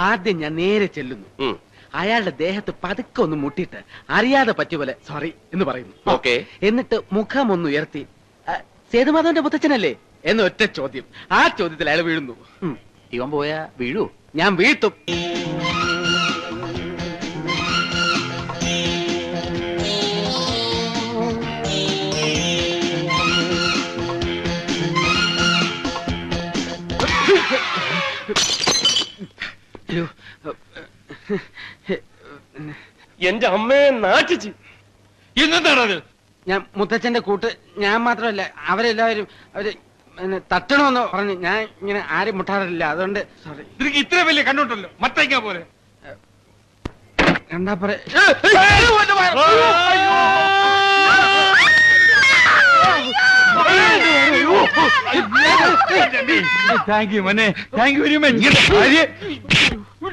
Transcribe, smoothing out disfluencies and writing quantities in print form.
ആദ്യം ഞാൻ നേരെ ചെല്ലുന്നു. അയാളുടെ ദേഹത്ത് പതുക്കെ ഒന്ന് മുട്ടിയിട്ട് അറിയാതെ പറ്റിയ പോലെ സോറി എന്ന് പറയുന്നു. എന്നിട്ട് മുഖം ഒന്ന് ഉയർത്തി സേതുമാധവന്റെ മുത്തച്ഛനല്ലേ എന്ന് ഒറ്റ ചോദ്യം. ആ ചോദ്യത്തിൽ അയാൾ വീഴുന്നു. ഇവൻ പോയാ വീഴൂ? ഞാൻ വീഴ്ത്തും. എന്റെ അമ്മയെ നാട്ടിച്ച്. ഇന്നെന്താണത്? ഞാൻ മുത്തച്ഛന്റെ കൂട്ട് ഞാൻ മാത്രമല്ല അവരെല്ലാവരും അവര് തട്ടണമെന്ന് പറഞ്ഞു. ഞാൻ ഇങ്ങനെ ആരും മുട്ടാറില്ല, അതുകൊണ്ട് സോറി. നിനക്ക് ഇത്ര വലിയ കണ്ണുണ്ടല്ലോ, മത്തയ്ക്കാ പോലെ. കണ്ടാ പറ. താങ്ക് യു മോനെ, താങ്ക് യു വെരി മച്ച്.